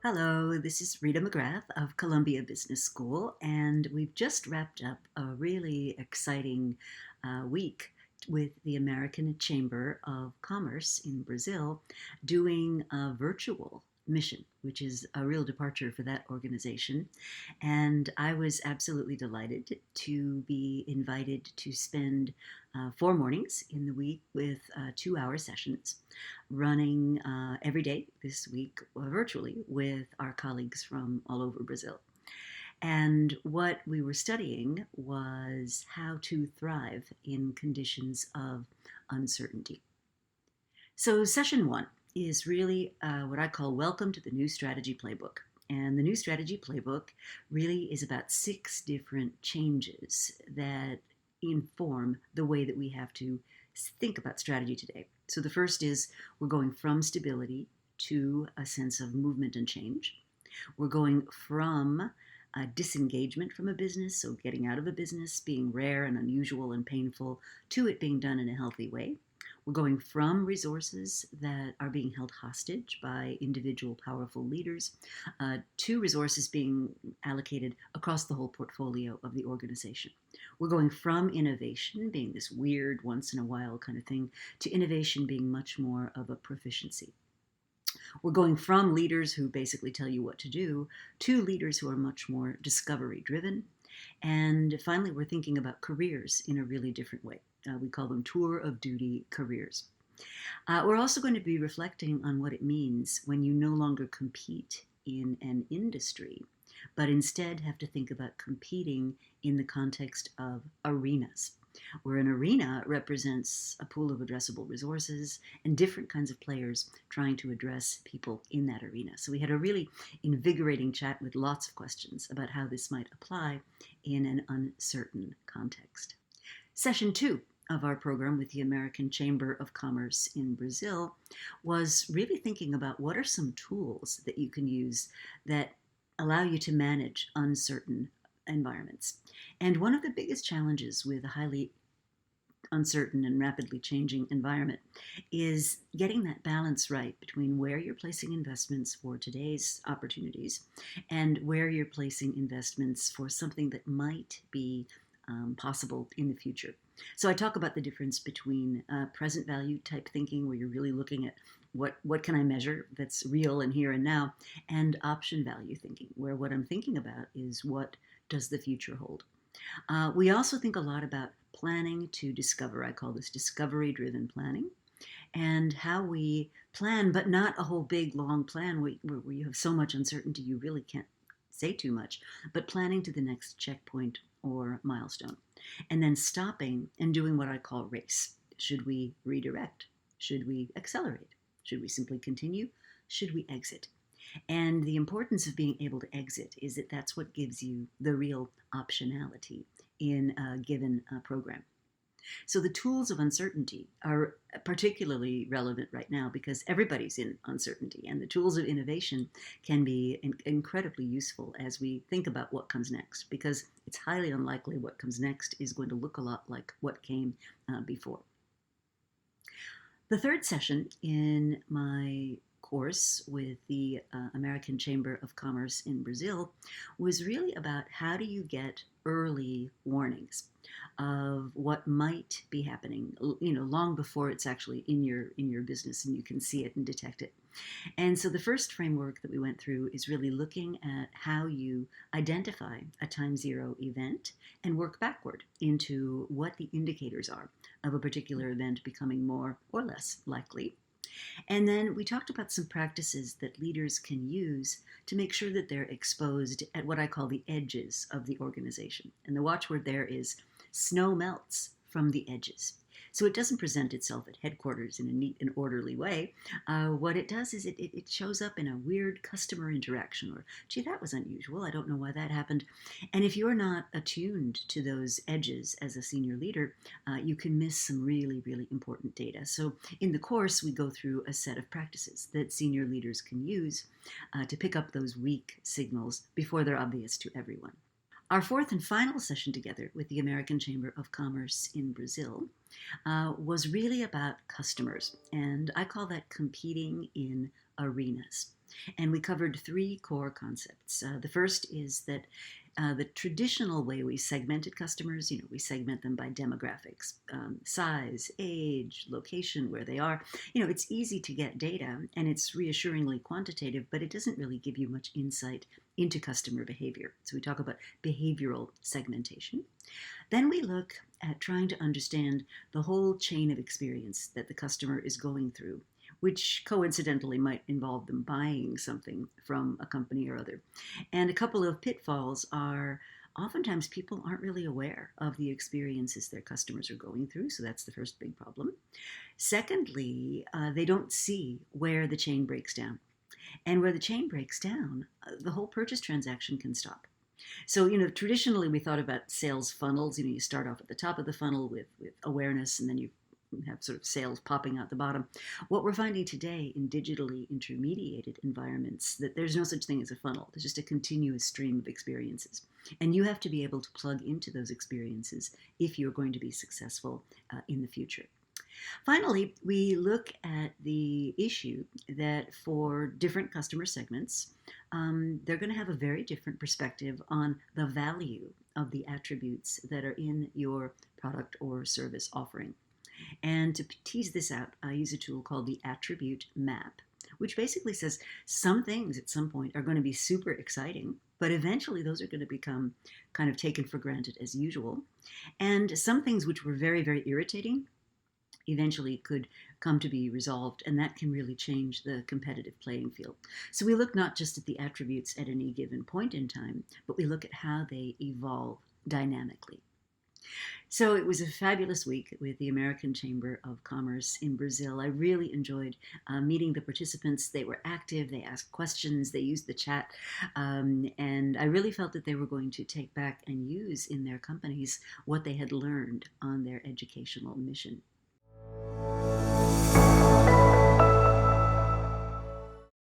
Hello, this is Rita McGrath of Columbia Business School, and we've just wrapped up a really exciting week with the American Chamber of Commerce in Brazil doing a virtual mission, which is a real departure for that organization. And I was absolutely delighted to be invited to spend 4 mornings in the week with 2 hour sessions running every day this week virtually with our colleagues from all over Brazil. And what we were studying was how to thrive in conditions of uncertainty. So, session one is really what I call Welcome to the New Strategy Playbook. And the New Strategy Playbook really is about 6 different changes that inform the way that we have to think about strategy today. So, the first is we're going from stability to a sense of movement and change. We're going from disengagement from a business, so getting out of a business, being rare and unusual and painful, to it being done in a healthy way. We're going from resources that are being held hostage by individual powerful leaders to resources being allocated across the whole portfolio of the organization. We're going from innovation being this weird, once in a while kind of thing, to innovation being much more of a proficiency. We're going from leaders who basically tell you what to do to leaders who are much more discovery driven. And finally, we're thinking about careers in a really different way. We call them tour of duty careers. We're also going to be reflecting on what it means when you no longer compete in an industry, but instead have to think about competing in the context of arenas, where an arena represents a pool of addressable resources and different kinds of players trying to address people in that arena. So we had a really invigorating chat with lots of questions about how this might apply in an uncertain context. Session two of our program with the American Chamber of Commerce in Brazil was really thinking about what are some tools that you can use that allow you to manage uncertain environments. And one of the biggest challenges with a highly uncertain and rapidly changing environment is getting that balance right between where you're placing investments for today's opportunities and where you're placing investments for something that might be possible in the future. So I talk about the difference between present value type thinking, where you're really looking at what can I measure that's real and here and now, and option value thinking, where what I'm thinking about is what does the future hold. We also think a lot about planning to discover. I call this discovery-driven planning, and how we plan, but not a whole big long plan where you have so much uncertainty you really can't say too much, but planning to the next checkpoint or milestone. And then stopping and doing what I call race. Should we redirect? Should we accelerate? Should we simply continue? Should we exit? And the importance of being able to exit is that that's what gives you the real optionality in a given program. So the tools of uncertainty are particularly relevant right now because everybody's in uncertainty, and the tools of innovation can be incredibly useful as we think about what comes next, because it's highly unlikely what comes next is going to look a lot like what came before. The third session in my course with the American Chamber of Commerce in Brazil was really about how do you get early warnings of what might be happening, long before it's actually in your business and you can see it and detect it. And so the first framework that we went through is really looking at how you identify a time zero event and work backward into what the indicators are of a particular event becoming more or less likely. And then we talked about some practices that leaders can use to make sure that they're exposed at what I call the edges of the organization. And the watchword there is snow melts from the edges. So it doesn't present itself at headquarters in a neat and orderly way. What it does is it shows up in a weird customer interaction, or, gee, that was unusual. I don't know why that happened. And if you're not attuned to those edges as a senior leader, you can miss some really, really important data. So in the course, we go through a set of practices that senior leaders can use to pick up those weak signals before they're obvious to everyone. Our fourth and final session together with the American Chamber of Commerce in Brazil was really about customers, and I call that competing in arenas. And we covered three core concepts. The first is that the traditional way we segmented customers, we segment them by demographics, size, age, location, where they are. It's easy to get data and it's reassuringly quantitative, but it doesn't really give you much insight into customer behavior. So we talk about behavioral segmentation. Then we look at trying to understand the whole chain of experience that the customer is going through, which coincidentally might involve them buying something from a company or other. And a couple of pitfalls are oftentimes people aren't really aware of the experiences their customers are going through, so that's the first big problem. Secondly, they don't see where the chain breaks down. And where the chain breaks down, the whole purchase transaction can stop. So, traditionally we thought about sales funnels. You start off at the top of the funnel with awareness, and then you have sort of sales popping out the bottom. What we're finding today in digitally intermediated environments, that there's no such thing as a funnel. There's just a continuous stream of experiences. And you have to be able to plug into those experiences if you're going to be successful in the future. Finally, we look at the issue that for different customer segments, they're going to have a very different perspective on the value of the attributes that are in your product or service offering. And to tease this out, I use a tool called the attribute map, which basically says some things at some point are going to be super exciting, but eventually those are going to become kind of taken for granted as usual. And some things which were very, very irritating eventually could come to be resolved, and that can really change the competitive playing field. So we look not just at the attributes at any given point in time, but we look at how they evolve dynamically. So it was a fabulous week with the American Chamber of Commerce in Brazil. I really enjoyed meeting the participants. They were active, they asked questions, they used the chat, and I really felt that they were going to take back and use in their companies what they had learned on their educational mission.